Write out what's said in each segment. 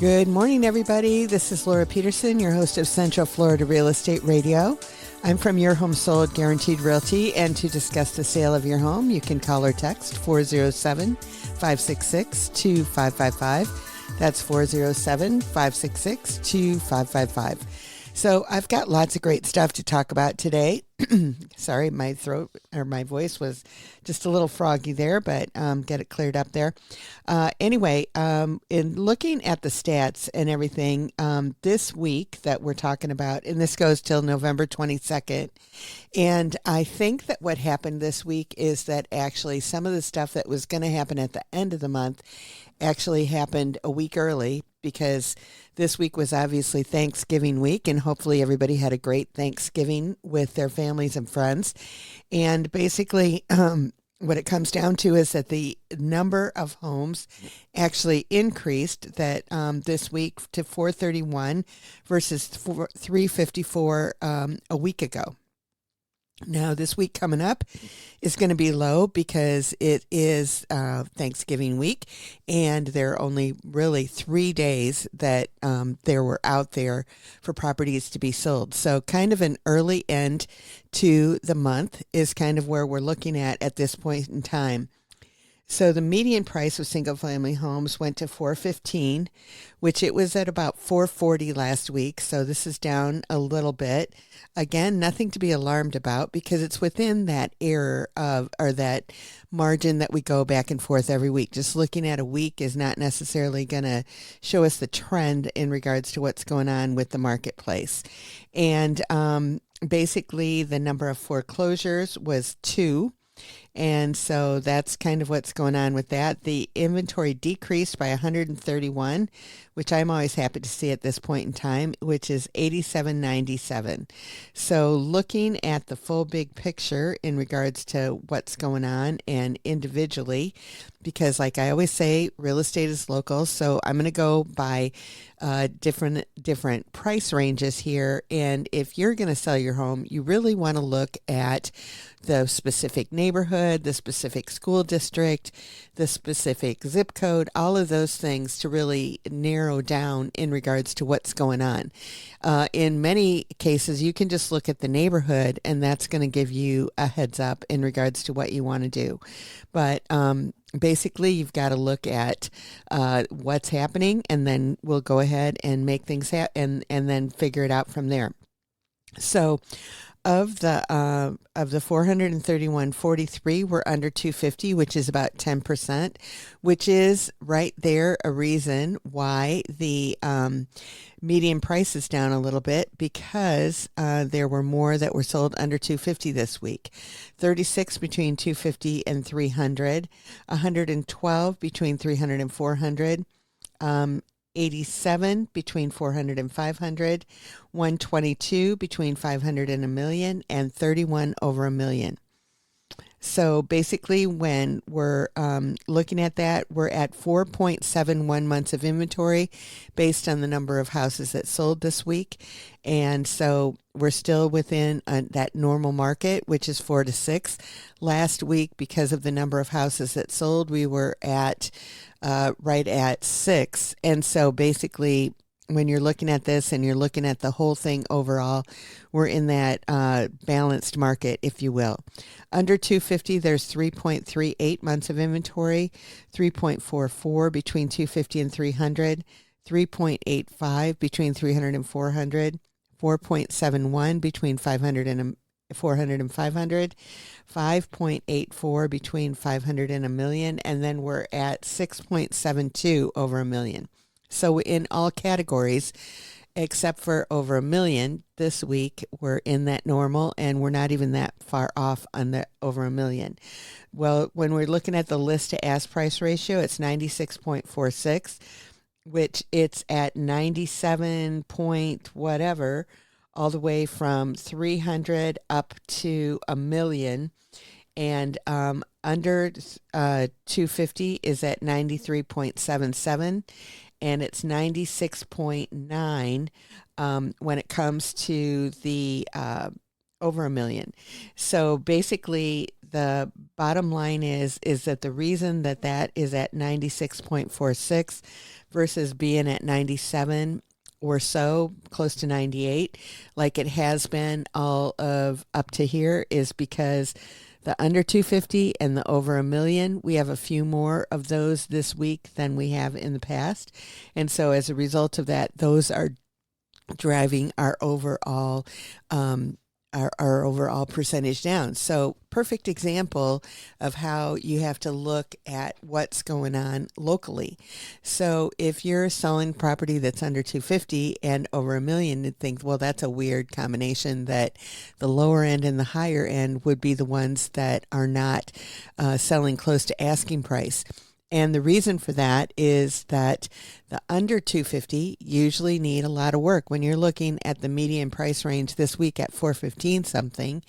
Good morning, everybody. This is Laura Peterson, your host of Central Florida Real Estate Radio. I'm from Your Home Sold Guaranteed Realty, and to discuss the sale of your home, you can call or text 407-566-2555. That's 407-566-2555. So I've got lots of great stuff to talk about today. Sorry, my throat or my voice was just a little froggy there, but get it cleared up there. Anyway, in looking at the stats and everything, this week that we're talking about, and this goes till November 22nd, and I think that what happened this week is that actually some of the stuff that was going to happen at the end of the month actually happened a week early, because this week was obviously Thanksgiving week, and hopefully everybody had a great Thanksgiving with their families and friends. And basically, what it comes down to is that the number of homes actually increased that this week to 431 versus 354 a week ago. Now, this week coming up is going to be low because it is Thanksgiving week, and there are only really 3 days that there were out there for properties to be sold. So kind of an early end to the month is kind of where we're looking at this point in time. So the median price of single-family homes went to $415, which it was at about $440 last week. So this is down a little bit. Again, nothing to be alarmed about, because it's within that error of, or that margin that we go back and forth every week. Just looking at a week is not necessarily going to show us the trend in regards to what's going on with the marketplace. And basically, the number of foreclosures was 2. And so that's kind of what's going on with that. The inventory decreased by 131, which I'm always happy to see at this point in time, which is 8797. So looking at the full big picture in regards to what's going on and individually, because like I always say, real estate is local. So I'm going to go by different price ranges here. And if you're going to sell your home, you really want to look at the specific neighborhood, the specific school district, the specific zip code, all of those things to really narrow down in regards to what's going on. In many cases, you can just look at the neighborhood, and that's going to give you a heads up in regards to what you want to do. But basically, you've got to look at what's happening, and then we'll go ahead and make things happen, and then figure it out from there. So of the 431, 43 were under 250, which is about 10%, which is right there a reason why the median price is down a little bit, because there were more that were sold under 250 this week. 36 between 250 and 300, 112 between 300 and 400, 87 between 400 and 500, 122 between 500 and a million, and 31 over a million. So basically, when we're looking at that, we're at 4.71 months of inventory based on the number of houses that sold this week. And so we're still within that normal market, which is 4 to 6. Last week, because of the number of houses that sold, we were at right at 6. And so basically, when you're looking at this and you're looking at the whole thing overall, we're in that balanced market, if you will. Under 250, there's 3.38 months of inventory, 3.44 between 250 and 300, 3.85 between 300 and 400, 4.71 between 500 and 400 and 500, 5.84 between 500 and a million, and then we're at 6.72 over a million. So in all categories, except for over a million, this week we're in that normal, and we're not even that far off on the over a million. Well, when we're looking at the list to ask price ratio, it's 96.46, which it's at 97 point whatever, all the way from 300 up to a million. And under 250 is at 93.77, and it's 96.9 when it comes to the over a million. So basically, the bottom line is that the reason that that is at 96.46 versus being at 97 or so, close to 98, like it has been all of up to here, is because the under 250 and the over a million, we have a few more of those this week than we have in the past. And so as a result of that, those are driving um, our overall percentage down. So perfect example of how you have to look at what's going on locally. So if you're selling property that's under 250 and over a million, you'd think, well, that's a weird combination, that the lower end and the higher end would be the ones that are not selling close to asking price. And the reason for that is that the under 250 usually need a lot of work. When you're looking at the median price range this week at 415 something,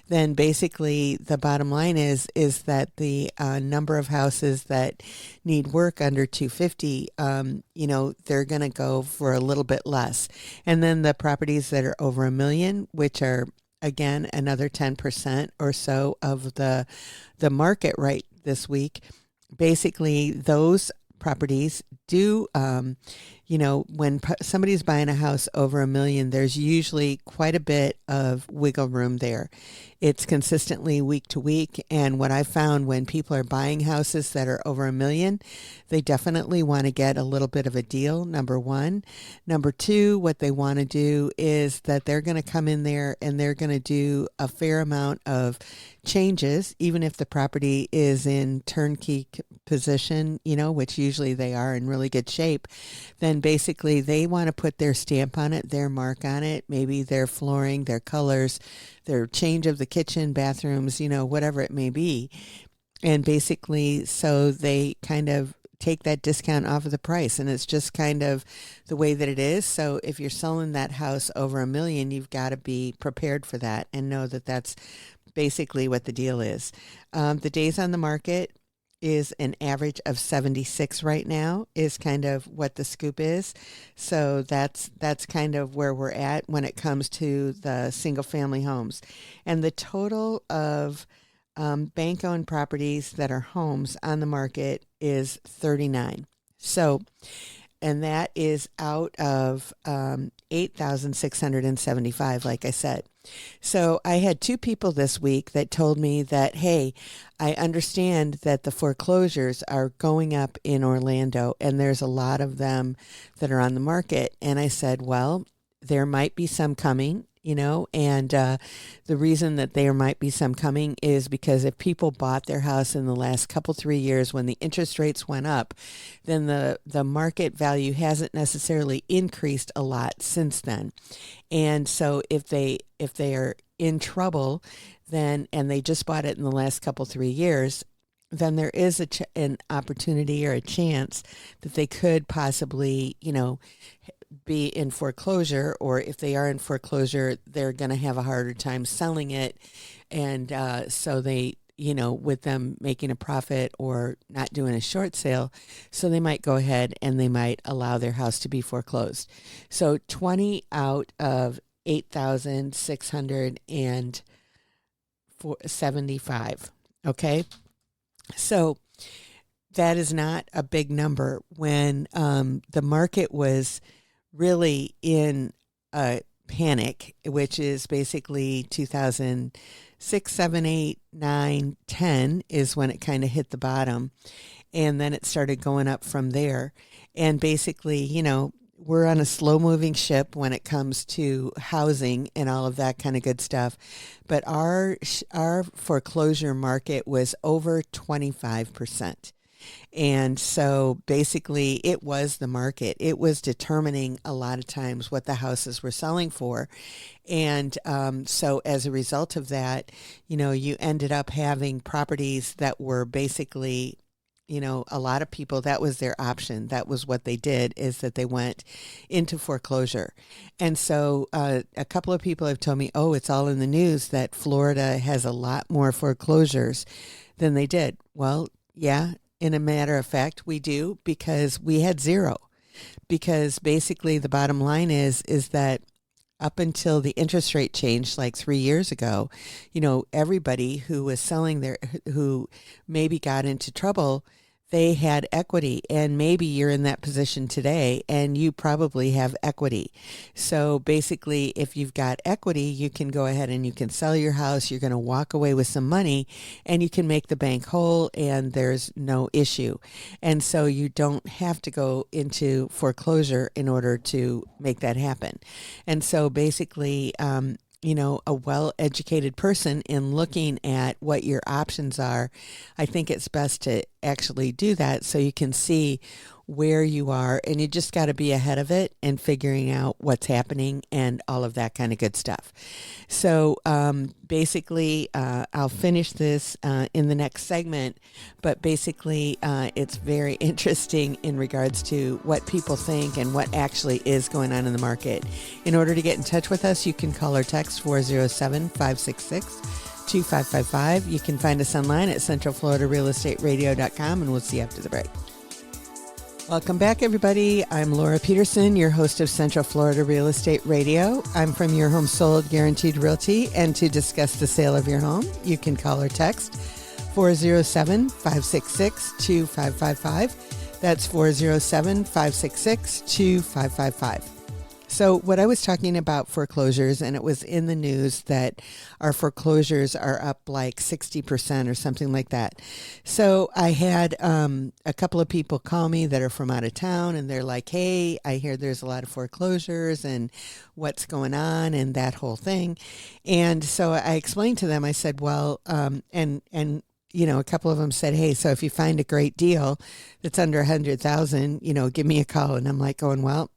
then basically the bottom line is that the number of houses that need work under 250, they're going to go for a little bit less. And then the properties that are over a million, which are again another 10% or so of the market right this week, basically those properties do, when somebody's buying a house over a million, there's usually quite a bit of wiggle room there. It's consistently week to week. And what I found, when people are buying houses that are over a million, they definitely want to get a little bit of a deal, number one. Number two, what they want to do is that they're going to come in there and they're going to do a fair amount of changes, even if the property is in turnkey position, which usually they are in really good shape. Then basically they want to put their stamp on it, their mark on it, maybe their flooring, their colors, their change of the kitchen, bathrooms, whatever it may be. And basically, so they kind of take that discount off of the price. And it's just kind of the way that it is. So if you're selling that house over a million, you've got to be prepared for that and know that that's basically what the deal is. The days on the market is an average of 76 right now, is kind of what the scoop is. So that's kind of where we're at when it comes to the single family homes. And the total of bank-owned properties that are homes on the market is 39. So, and that is out of 8,675, like I said. So I had two people this week that told me that, hey, I understand that the foreclosures are going up in Orlando and there's a lot of them that are on the market. And I said, well, there might be some coming, and the reason that there might be some coming is because if people bought their house in the last 3 years when the interest rates went up, then the market value hasn't necessarily increased a lot since then. And so if they are in trouble, then, and they just bought it in the last 3 years, then there is an opportunity or a chance that they could possibly, be in foreclosure, or if they are in foreclosure, they're going to have a harder time selling it. And so they, with them making a profit or not doing a short sale, so they might go ahead and they might allow their house to be foreclosed. So 20 out of 8,675. Okay. So that is not a big number when the market was really in a panic, which is basically 2006, 7, 8, 9, 10 is when it kind of hit the bottom. And then it started going up from there. And basically, we're on a slow moving ship when it comes to housing and all of that kind of good stuff. But our foreclosure market was over 25%. And so basically it was the market. It was determining a lot of times what the houses were selling for. And so as a result of that, you ended up having properties that were basically, a lot of people, that was their option. That was what they did, is that they went into foreclosure. And so a couple of people have told me, oh, it's all in the news that Florida has a lot more foreclosures than they did. Well, yeah. In a matter of fact, we do, because we had zero. Because basically the bottom line is that up until the interest rate changed like 3 years ago, everybody who was selling who maybe got into trouble, they had equity, and maybe you're in that position today and you probably have equity. So basically, if you've got equity, you can go ahead and you can sell your house. You're going to walk away with some money and you can make the bank whole and there's no issue. And so you don't have to go into foreclosure in order to make that happen. And so basically, a well-educated person in looking at what your options are, I think it's best to actually do that so you can see where you are, and you just got to be ahead of it and figuring out what's happening and all of that kind of good stuff. So basically, I'll finish this in the next segment, but basically it's very interesting in regards to what people think and what actually is going on in the market. In order to get in touch with us, you can call or text 407-566-2555. You can find us online at centralfloridarealestateradio.com, and we'll see you after the break. Welcome back, everybody. I'm Laura Peterson, your host of Central Florida Real Estate Radio. I'm from Your Home Sold Guaranteed Realty, and to discuss the sale of your home, you can call or text 407-566-2555. That's 407-566-2555. So what I was talking about foreclosures, and it was in the news that our foreclosures are up like 60% or something like that. So I had a couple of people call me that are from out of town, and they're like, hey, I hear there's a lot of foreclosures and what's going on and that whole thing. And so I explained to them, I said, well, a couple of them said, hey, so if you find a great deal that's under 100,000, give me a call. And I'm like going, well,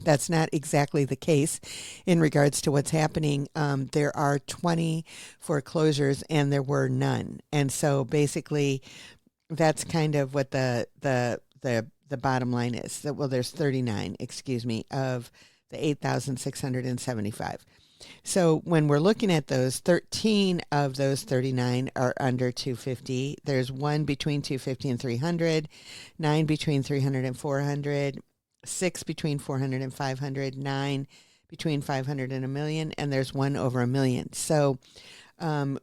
that's not exactly the case in regards to what's happening. There are 20 foreclosures and there were none. And so basically that's kind of what the bottom line is. Well, there's 39, of the 8,675. So when we're looking at those, 13 of those 39 are under 250. There's one between 250 and 300, 9 between 300 and 400, 6 between 400 and 500, 9 between 500 and $1 million, and there's one over $1 million. So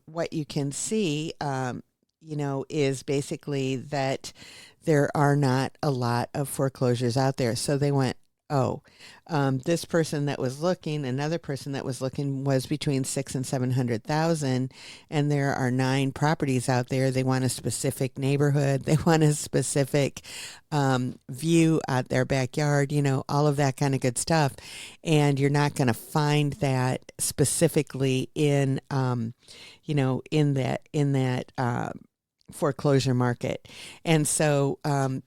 what you can see, is basically that there are not a lot of foreclosures out there. So they went, this person that was looking, another person that was looking was between 600,000 and 700,000, and there are 9 properties out there. They want a specific neighborhood. They want a specific view at their backyard, all of that kind of good stuff. And you're not going to find that specifically in that foreclosure market. And so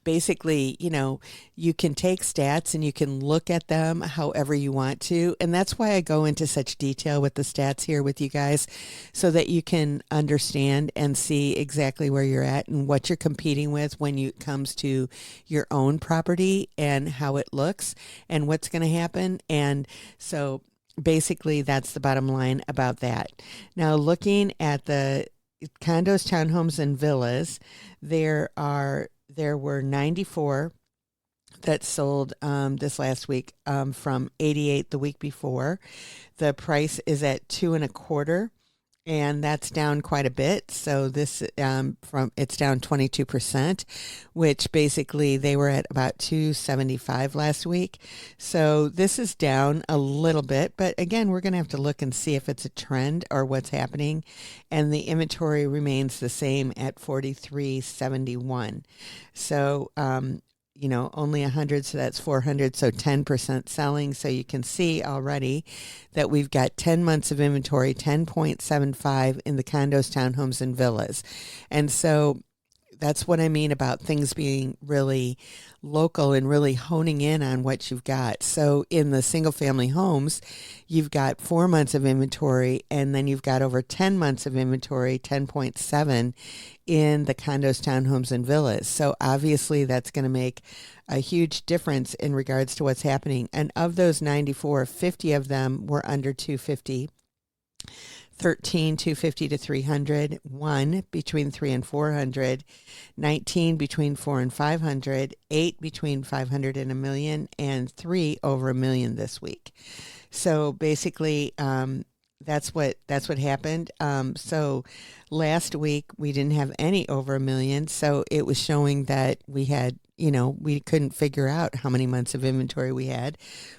basically, you can take stats and you can look at them however you want to. And that's why I go into such detail with the stats here with you guys, so that you can understand and see exactly where you're at and what you're competing with when it comes to your own property and how it looks and what's going to happen. And so basically that's the bottom line about that. Now, looking at the condos, townhomes, and villas, there were 94 that sold this last week, from 88 the week before. The price is at 2.25, and that's down quite a bit. So this it's down 22%, which basically they were at about 275 last week. So this is down a little bit, but again, we're going to have to look and see if it's a trend or what's happening. And the inventory remains the same at 4371. So only 100, so that's 400, so 10% selling. So you can see already that we've got 10 months of inventory, 10.75 in the condos, townhomes, and villas. And so that's what I mean about things being really local and really honing in on what you've got. So in the single family homes, you've got 4 months of inventory, and then you've got over 10 months of inventory, 10.7 in the condos, townhomes, and villas. So obviously that's going to make a huge difference in regards to what's happening. And of those 94, 50 of them were under 250. 13, 250 to 300, 1 between 3 and 400, 19 between 4 and 500, 8 between 500 and a million, and 3 over a million this week. So basically, that's what happened. So last week we didn't have any over a million, so it was showing that we had, we couldn't figure out how many months of inventory we had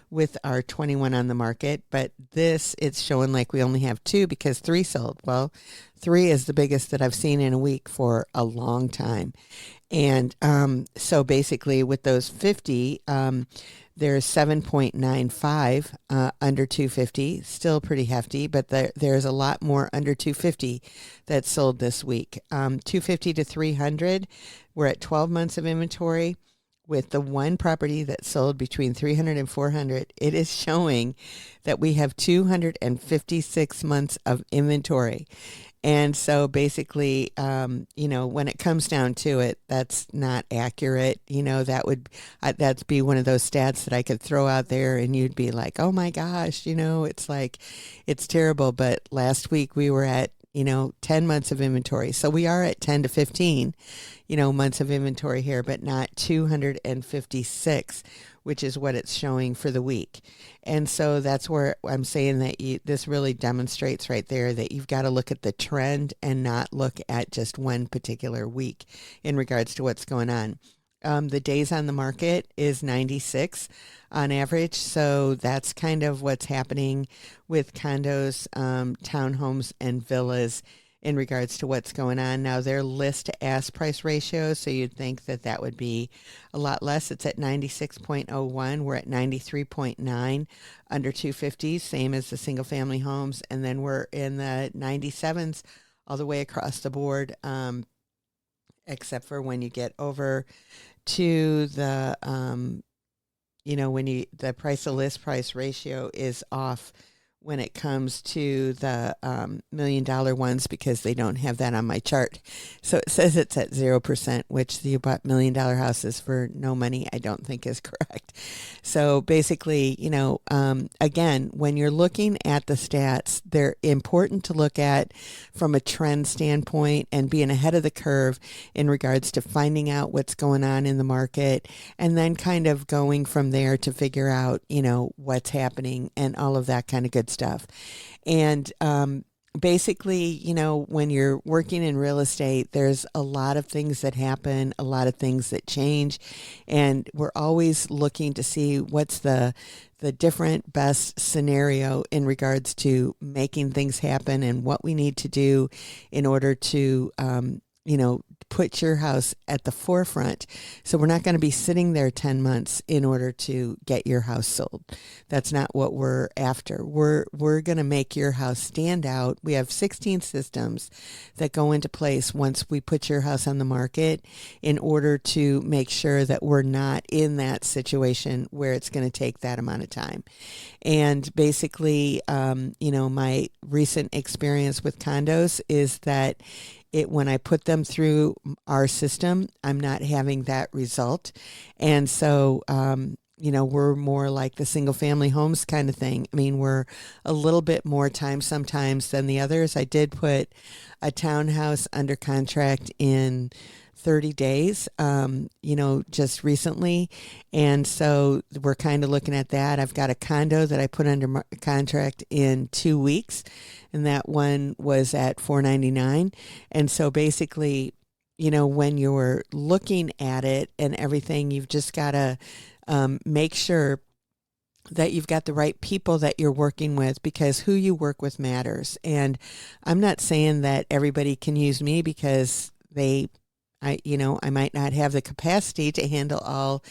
with our 21 on the market. But it's showing like we only have 2 because 3 sold. Well, 3 is the biggest that I've seen in a week for a long time. And so basically with those 50, there's 7.95 under 250, still pretty hefty, but there's a lot more under 250 that sold this week. 250 to 300, we're at 12 months of inventory. With the one property that sold between 300 and 400, it is showing that we have 256 months of inventory. And so basically, when it comes down to it, that's not accurate. That'd be one of those stats that I could throw out there and you'd be like, oh my gosh, it's like, it's terrible. But last week we were at, 10 months of inventory. So we are at 10 to 15, months of inventory here, but not 256, which is what it's showing for the week. And so that's where I'm saying that this really demonstrates right there that you've got to look at the trend and not look at just one particular week in regards to what's going on. The days on the market is 96 on average. So that's kind of what's happening with condos, townhomes, and villas in regards to what's going on. Now, their list to ask price ratio, so you'd think that would be a lot less. It's at 96.01. We're at 93.9 under 250, same as the single family homes. And then we're in the 97s all the way across the board, except for when you get over to the, the price to list price ratio is off when it comes to the $1 million ones because they don't have that on my chart. So it says it's at 0%, which you bought $1 million houses for no money, I don't think is correct. So basically, again, when you're looking at the stats, they're important to look at from a trend standpoint and being ahead of the curve in regards to finding out what's going on in the market and then kind of going from there to figure out, what's happening and all of that kind of good stuff. And basically, when you're working in real estate, there's a lot of things that happen, a lot of things that change, and we're always looking to see what's the different best scenario in regards to making things happen and what we need to do in order to put your house at the forefront. So we're not going to be sitting there 10 months in order to get your house sold. That's not what we're after. We're going to make your house stand out. We have 16 systems that go into place once we put your house on the market in order to make sure that we're not in that situation where it's going to take that amount of time. And basically, my recent experience with condos is that when I put them through our system, I'm not having that result. And so, we're more like the single family homes kind of thing. I mean, we're a little bit more time sometimes than the others. I did put a townhouse under contract in 30 days, just recently. And so we're kind of looking at that. I've got a condo that I put under contract in 2 weeks, and that one was at $499. And so basically, when you're looking at it and everything, you've just got to make sure that you've got the right people that you're working with, because who you work with matters. And I'm not saying that everybody can use me because I might not have the capacity to handle all,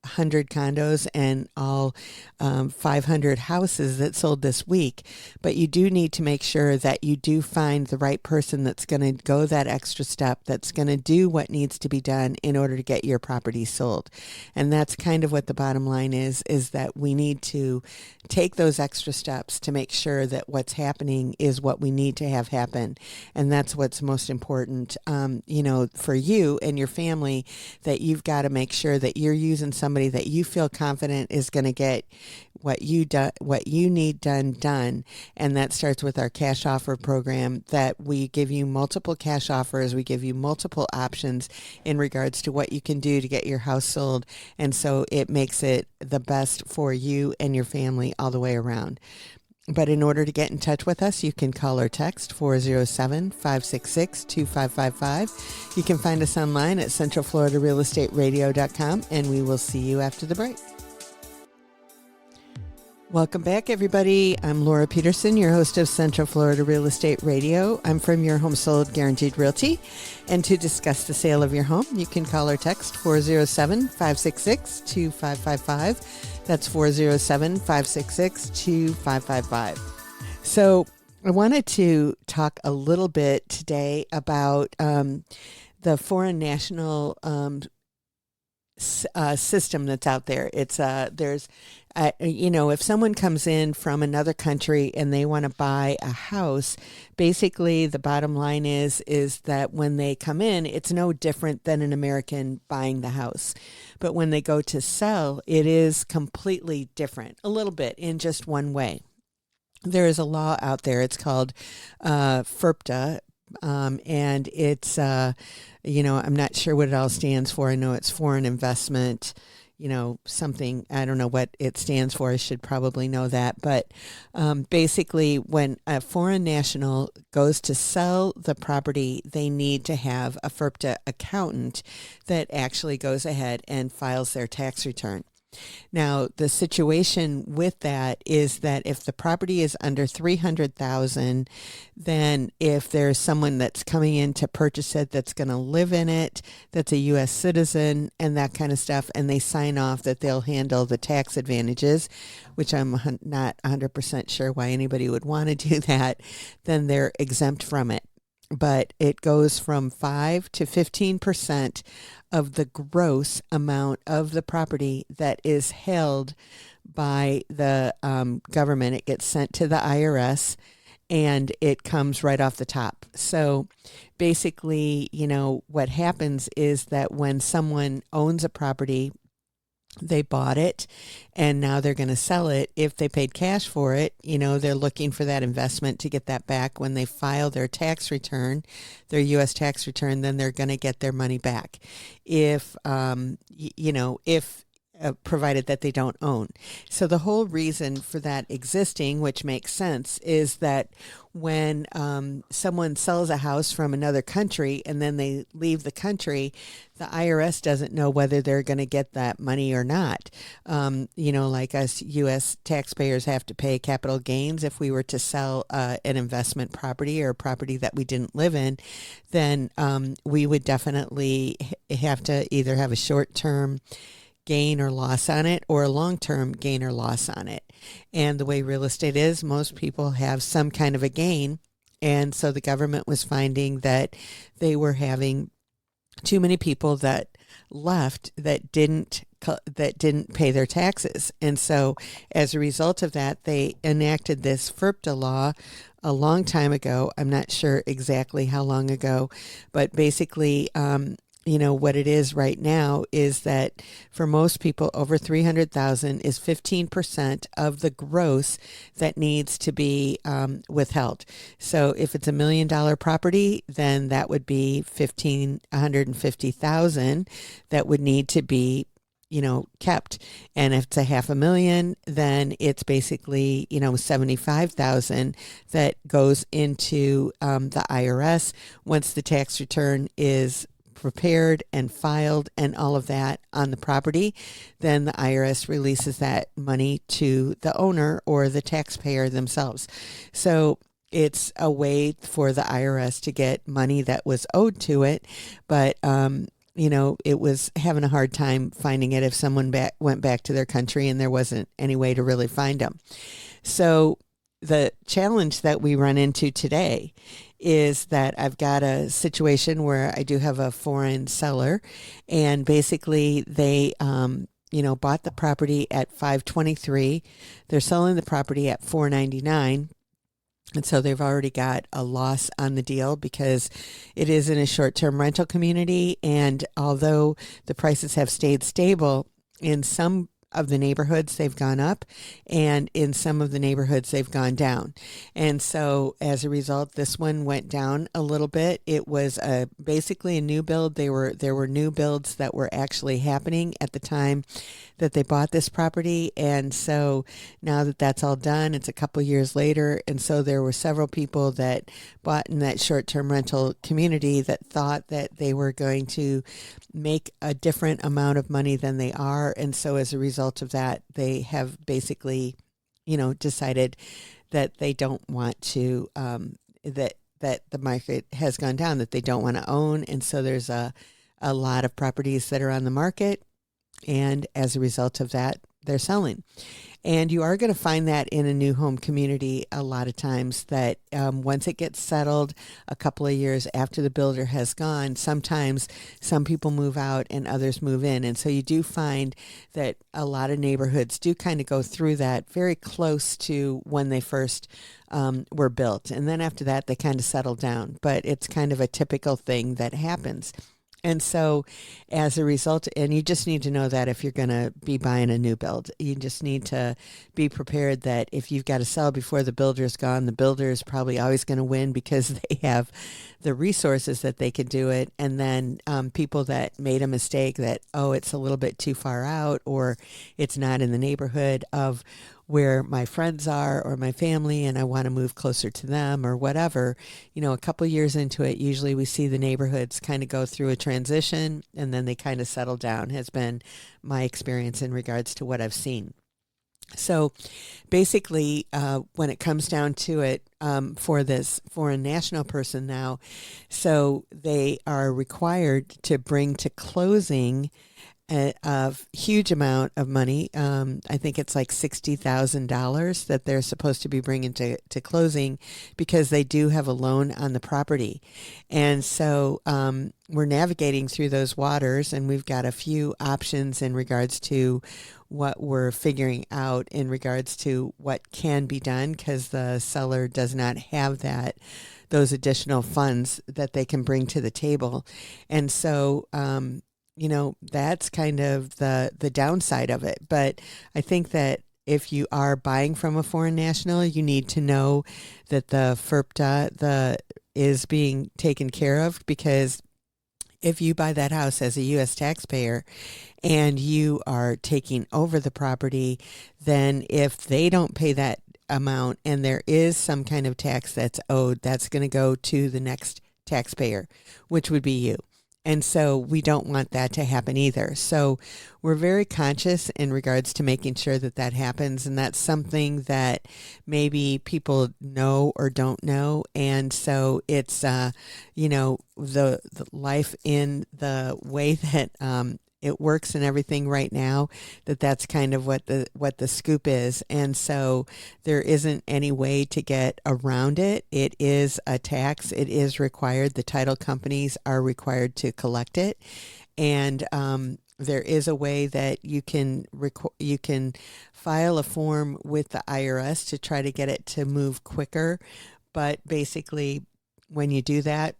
100 condos and all 500 houses that sold this week. But you do need to make sure that you do find the right person that's going to go that extra step, that's going to do what needs to be done in order to get your property sold. And that's kind of what the bottom line is that we need to take those extra steps to make sure that what's happening is what we need to have happen. And that's what's most important, for you and your family, that you've got to make sure that you're using somebody that you feel confident is going to get what you need done, and that starts with our cash offer program. That we give you multiple cash offers, we give you multiple options in regards to what you can do to get your house sold, and so it makes it the best for you and your family all the way around. But in order to get in touch with us, you can call or text 407-566-2555. You can find us online at centralfloridarealestateradio.com, and we will see you after the break. Welcome back, everybody. I'm Laura Peterson, your host of Central Florida Real Estate Radio. I'm from Your Home Sold Guaranteed Realty. And to discuss the sale of your home, you can call or text 407-566-2555. That's 407-566-2555. So I wanted to talk a little bit today about the foreign national system that's out there. It's there's if someone comes in from another country and they want to buy a house, basically the bottom line is that when they come in, it's no different than an American buying the house. But when they go to sell, it is completely different, a little bit in just one way. There is a law out there. It's called FIRPTA. And it's, I'm not sure what it all stands for. I know it's foreign investment, something, I don't know what it stands for. I should probably know that. But basically, when a foreign national goes to sell the property, they need to have a FIRPTA accountant that actually goes ahead and files their tax return. Now, the situation with that is that if the property is under $300,000, then if there's someone that's coming in to purchase it that's going to live in it, that's a U.S. citizen and that kind of stuff, and they sign off that they'll handle the tax advantages, which I'm not 100% sure why anybody would want to do that, then they're exempt from it. But it goes from 5 to 15% of the gross amount of the property that is held by the government. It gets sent to the IRS, and it comes right off the top. So basically, what happens is that when someone owns a property, they bought it and now they're going to sell it. If they paid cash for it, they're looking for that investment to get that back. When they file their tax return, their U.S. tax return, then they're going to get their money back. If provided that they don't own. So the whole reason for that existing, which makes sense, is that when someone sells a house from another country and then they leave the country, the IRS doesn't know whether they're going to get that money or not. Like us U.S. taxpayers have to pay capital gains if we were to sell an investment property or a property that we didn't live in, then we would definitely have to either have a short-term gain or loss on it or a long-term gain or loss on it. And the way real estate is, most people have some kind of a gain. And so the government was finding that they were having too many people that left that didn't pay their taxes. And so as a result of that, they enacted this FIRPTA law a long time ago. I'm not sure exactly how long ago, but basically, what it is right now is that for most people over 300,000 is 15% of the gross that needs to be withheld. So if it's $1 million property, then that would be 150,000 that would need to be kept. And if it's $500,000, then it's basically, 75,000 that goes into the IRS once the tax return is prepared and filed and all of that on the property. Then the IRS releases that money to the owner or the taxpayer themselves. So it's a way for the IRS to get money that was owed to it, but it was having a hard time finding it if someone went back to their country and there wasn't any way to really find them. So the challenge that we run into today is that I've got a situation where I do have a foreign seller, and basically they, bought the property at $523. They're selling the property at $499. And so they've already got a loss on the deal because it is in a short-term rental community. And although the prices have stayed stable, in some of the neighborhoods they've gone up, and in some of the neighborhoods they've gone down. And so as a result, this one went down a little bit. It was basically a new build. There were new builds that were actually happening at the time that they bought this property. And so now that that's all done, it's a couple years later. And so there were several people that bought in that short-term rental community that thought that they were going to make a different amount of money than they are. And so as a result of that, they have basically, decided that they don't want to, that the market has gone down, that they don't want to own. And so there's a lot of properties that are on the market. And as a result of that, they're selling. And you are going to find that in a new home community a lot of times, that once it gets settled a couple of years after the builder has gone, sometimes some people move out and others move in. And so you do find that a lot of neighborhoods do kind of go through that very close to when they first were built. And then after that, they kind of settle down. But it's kind of a typical thing that happens. And so as a result, and you just need to know that if you're going to be buying a new build, you just need to be prepared that if you've got to sell before the builder's gone, the builder is probably always going to win because they have the resources that they could do it. And then people that made a mistake that, it's a little bit too far out, or it's not in the neighborhood of where my friends are or my family, and I want to move closer to them or whatever, a couple years into it, usually we see the neighborhoods kind of go through a transition and then they kind of settle down, has been my experience in regards to what I've seen. So basically, when it comes down to it, for this foreign national person now, so they are required to bring to closing a huge amount of money. I think it's like $60,000 that they're supposed to be bringing to closing, because they do have a loan on the property. And so we're navigating through those waters, and we've got a few options in regards to what we're figuring out in regards to what can be done, because the seller does not have those additional funds that they can bring to the table. And so that's kind of the downside of it. But I think that if you are buying from a foreign national, you need to know that the FIRPTA is being taken care of, because if you buy that house as a U.S. taxpayer and you are taking over the property, then if they don't pay that amount and there is some kind of tax that's owed, that's going to go to the next taxpayer, which would be you. And so we don't want that to happen either. So we're very conscious in regards to making sure that that happens. And that's something that maybe people know or don't know. And so it's, the life in the way that it works and everything right now, that's kind of what the scoop is. And so there isn't any way to get around it. It is a tax. It is required. The title companies are required to collect it. And there is a way that you can file a form with the IRS to try to get it to move quicker. But basically, when you do that,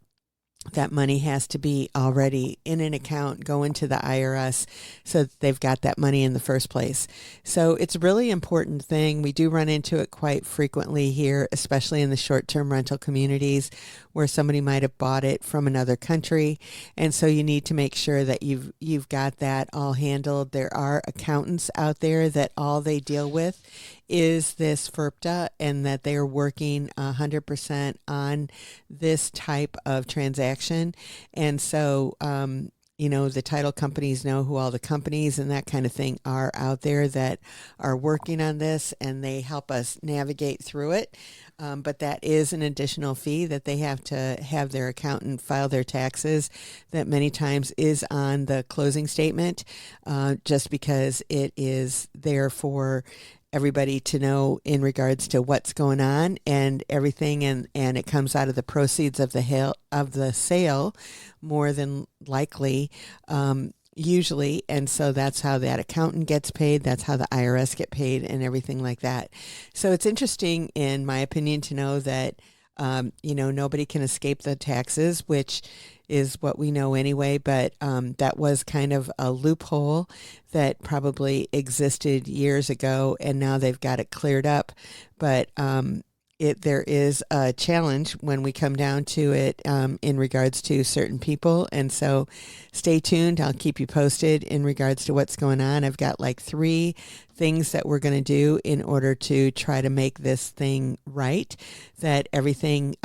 that money has to be already in an account going to the IRS, so that they've got that money in the first place. So it's a really important thing. We do run into it quite frequently here, especially in the short-term rental communities where somebody might have bought it from another country. And so you need to make sure that you've got that all handled. There are accountants out there that all they deal with is this FIRPTA, and that they are working 100% on this type of transaction. And so, the title companies know who all the companies and that kind of thing are out there that are working on this, and they help us navigate through it. But that is an additional fee that they have to have their accountant file their taxes, that many times is on the closing statement, just because it is there for everybody to know in regards to what's going on and everything, and it comes out of the proceeds of the sale more than likely, usually. And so that's how that accountant gets paid, that's how the IRS get paid, and everything like that. So it's interesting, in my opinion, to know that nobody can escape the taxes, which is what we know anyway. But that was kind of a loophole that probably existed years ago, and now they've got it cleared up. But there is a challenge when we come down to it in regards to certain people. And so stay tuned. I'll keep you posted in regards to what's going on. I've got like 3 things that we're going to do in order to try to make this thing right, that everything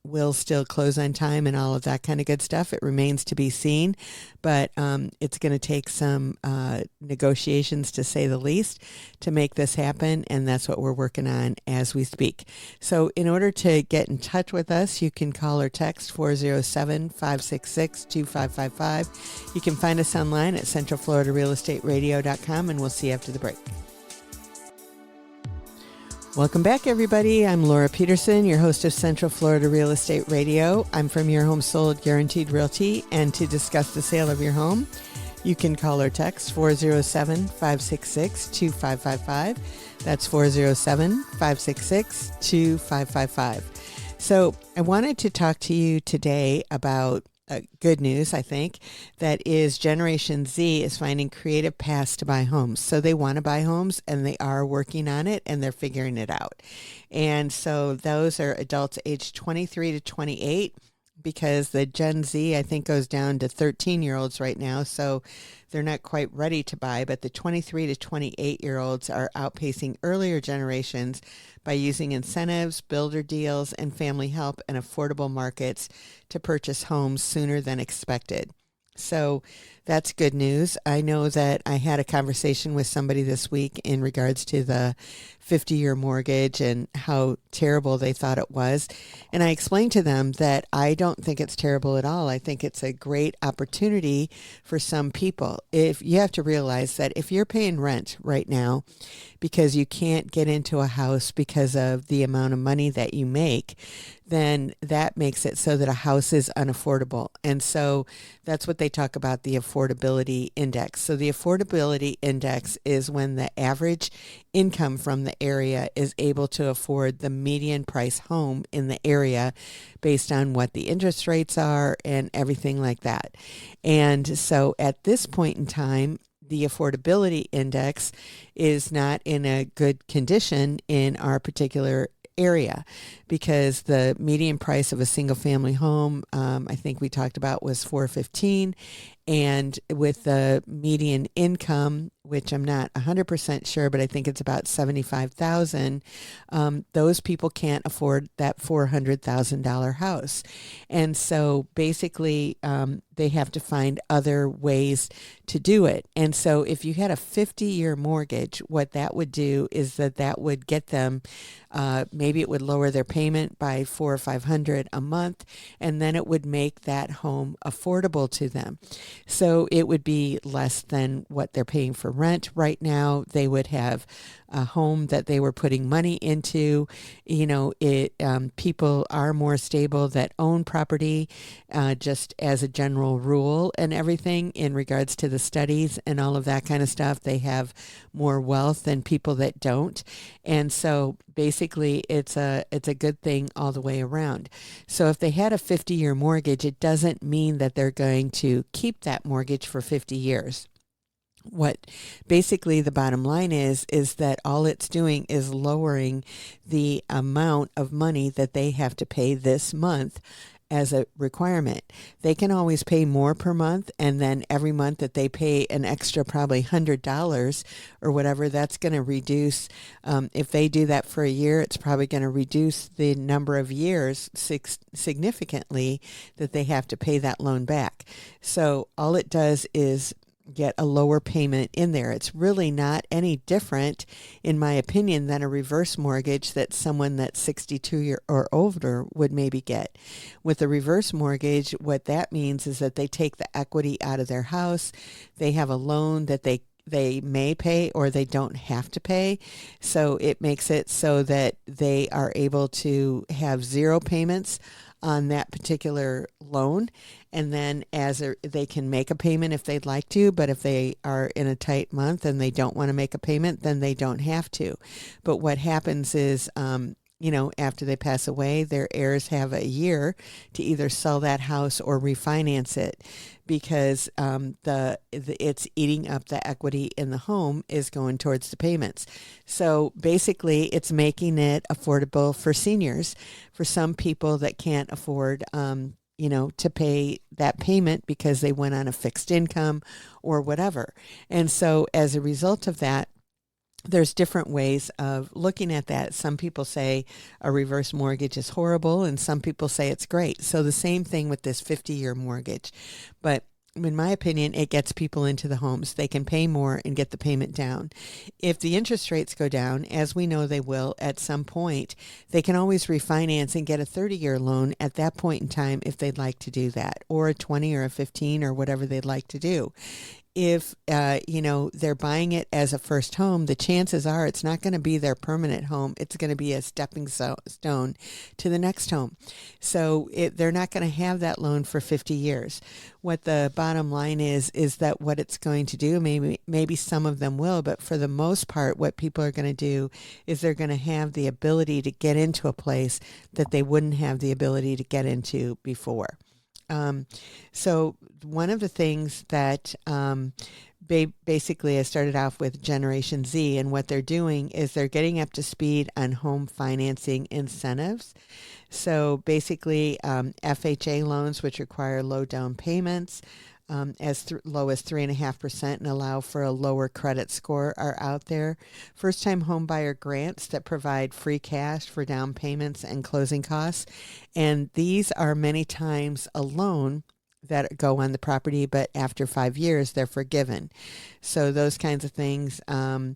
will still close on time and all of that kind of good stuff. It remains to be seen, but it's going to take some negotiations, to say the least, to make this happen, and that's what we're working on as we speak. So in order to get in touch with us, you can call or text 407-566-2555. You can find us online at centralfloridarealestateradio.com, and we'll see you after the break. Welcome back, everybody. I'm Laura Peterson, your host of Central Florida Real Estate Radio. I'm from Your Home Sold Guaranteed Realty, and to discuss the sale of your home, you can call or text 407-566-2555. That's 407-566-2555. So I wanted to talk to you today about good news, I think, that is Generation Z is finding creative paths to buy homes. So they want to buy homes, and they are working on it, and they're figuring it out. And so those are adults aged 23 to 28, because the Gen Z, I think, goes down to 13-year-olds right now. So they're not quite ready to buy, but the 23 to 28-year-olds are outpacing earlier generations by using incentives, builder deals, and family help and affordable markets to purchase homes sooner than expected. So that's good news. I know that I had a conversation with somebody this week in regards to the 50-year mortgage and how terrible they thought it was. And I explained to them that I don't think it's terrible at all. I think it's a great opportunity for some people. If you have to realize that if you're paying rent right now because you can't get into a house because of the amount of money that you make, then that makes it so that a house is unaffordable. And so that's what they talk about, the affordability index. So the affordability index is when the average income from the area is able to afford the median price home in the area based on what the interest rates are and everything like that. And so at this point in time, the affordability index is not in a good condition in our particular area, because the median price of a single family home, I think we talked about, was $415, and with the median income, which I'm not 100% sure, but I think it's about $75,000, those people can't afford that $400,000 house. And so basically they have to find other ways to do it. And so if you had a 50-year mortgage, what that would do is that would get them, maybe it would lower their payment by $400 or $500 a month, and then it would make that home affordable to them. So it would be less than what they're paying for rent right now. They would have a home that they were putting money into. You know, people are more stable that own property, just as a general rule and everything in regards to the studies and all of that kind of stuff. They have more wealth than people that don't. And so basically it's a good thing all the way around. So if they had a 50-year mortgage, it doesn't mean that they're going to keep that mortgage for 50 years. What basically the bottom line is that all it's doing is lowering the amount of money that they have to pay this month as a requirement. They can always pay more per month, and then every month that they pay an extra probably $100 or whatever, that's going to reduce. If they do that for a year, it's probably going to reduce the number of years significantly that they have to pay that loan back. So all it does is get a lower payment in there. It's really not any different, in my opinion, than a reverse mortgage that someone that's 62 or older would maybe get. With a reverse mortgage, what that means is that they take the equity out of their house. They have a loan that they may pay or they don't have to pay. So it makes it so that they are able to have zero payments on that particular loan. And then they can make a payment if they'd like to, but if they are in a tight month and they don't want to make a payment, then they don't have to. But what happens is after they pass away, their heirs have a year to either sell that house or refinance it because it's eating up the equity in the home is going towards the payments. So basically, it's making it affordable for seniors, for some people that can't afford, to pay that payment because they went on a fixed income or whatever. And so as a result of that, there's different ways of looking at that. Some people say a reverse mortgage is horrible, and some people say it's great. So the same thing with this 50-year mortgage. But in my opinion, it gets people into the homes. They can pay more and get the payment down. If the interest rates go down, as we know they will at some point, they can always refinance and get a 30-year loan at that point in time if they'd like to do that, or a 20 or a 15 or whatever they'd like to do. If they're buying it as a first home, the chances are it's not going to be their permanent home. It's going to be a stepping stone to the next home. So they're not going to have that loan for 50 years. What the bottom line is that what it's going to do, maybe some of them will, but for the most part, what people are going to do is they're going to have the ability to get into a place that they wouldn't have the ability to get into before. So one of the things that basically I started off with Generation Z, and what they're doing is they're getting up to speed on home financing incentives. So basically FHA loans, which require low down payments, as low as 3.5% and allow for a lower credit score, are out there. First-time home buyer grants that provide free cash for down payments and closing costs. And these are many times a loan that go on the property, but after 5 years, they're forgiven. So those kinds of things, those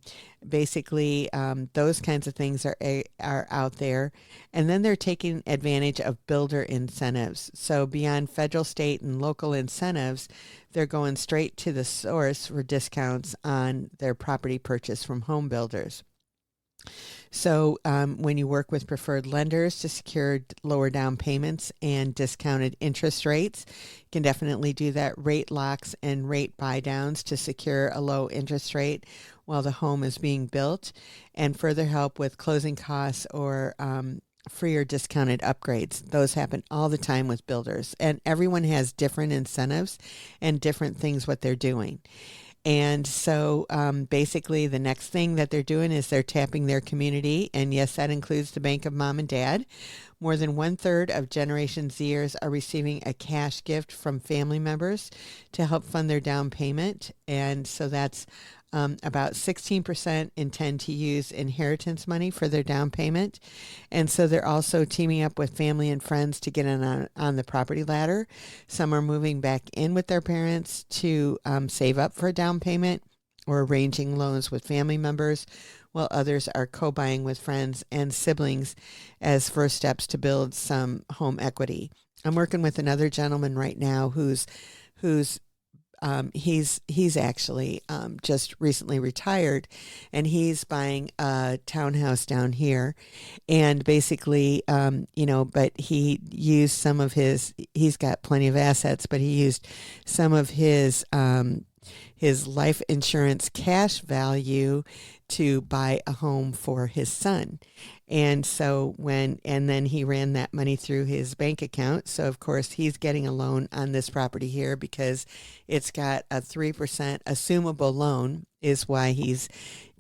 kinds of things are out there. And then they're taking advantage of builder incentives. So beyond federal, state, and local incentives, they're going straight to the source for discounts on their property purchase from home builders. So when you work with preferred lenders to secure lower down payments and discounted interest rates, you can definitely do that. Rate locks and rate buy downs to secure a low interest rate while the home is being built, and further help with closing costs or free or discounted upgrades. Those happen all the time with builders, and everyone has different incentives and different things what they're doing. And so basically the next thing that they're doing is they're tapping their community. And yes, that includes the bank of mom and dad. More than 1/3 of Generation Zers are receiving a cash gift from family members to help fund their down payment. And so that's about 16% intend to use inheritance money for their down payment. And so they're also teaming up with family and friends to get in on the property ladder. Some are moving back in with their parents to save up for a down payment or arranging loans with family members, while others are co-buying with friends and siblings as first steps to build some home equity. I'm working with another gentleman right now who's he's actually just recently retired, and he's buying a townhouse down here, and basically, but he used some of he's got plenty of assets, but he used some of his life insurance cash value to buy a home for his son. And so then he ran that money through his bank account. So of course he's getting a loan on this property here because it's got a 3% assumable loan is why he's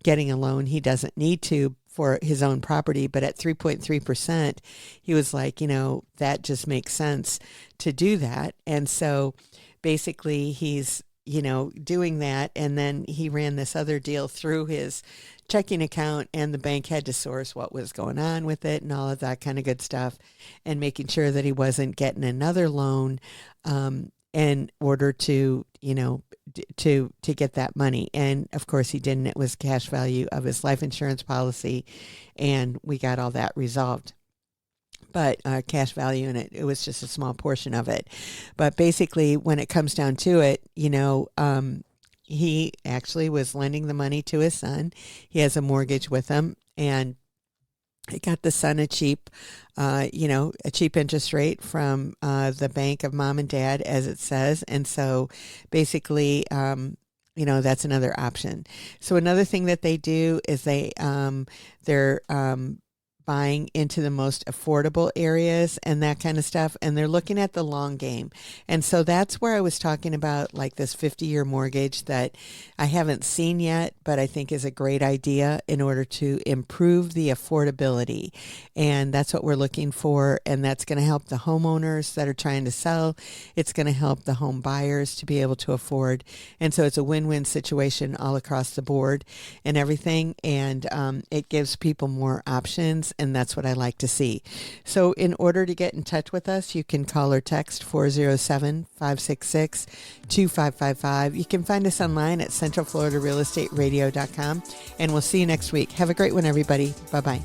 getting a loan. He doesn't need to for his own property, but at 3.3%, he was like, that just makes sense to do that. And so basically he's doing that. And then he ran this other deal through his checking account, and the bank had to source what was going on with it and all of that kind of good stuff, and making sure that he wasn't getting another loan in order to, to get that money. And of course he didn't. It was cash value of his life insurance policy, and we got all that resolved. But cash value in it was just a small portion of it. But basically, when it comes down to it, he actually was lending the money to his son. He has a mortgage with him, and he got the son a cheap interest rate from the bank of mom and dad, as it says. And so basically, that's another option. So another thing that they do is they're buying into the most affordable areas and that kind of stuff. And they're looking at the long game. And so that's where I was talking about like this 50-year mortgage that I haven't seen yet, but I think is a great idea in order to improve the affordability. And that's what we're looking for. And that's going to help the homeowners that are trying to sell. It's going to help the home buyers to be able to afford. And so it's a win-win situation all across the board and everything. And it gives people more options. And that's what I like to see. So in order to get in touch with us, you can call or text 407-566-2555. You can find us online at centralfloridarealestateradio.com. And we'll see you next week. Have a great one, everybody. Bye-bye.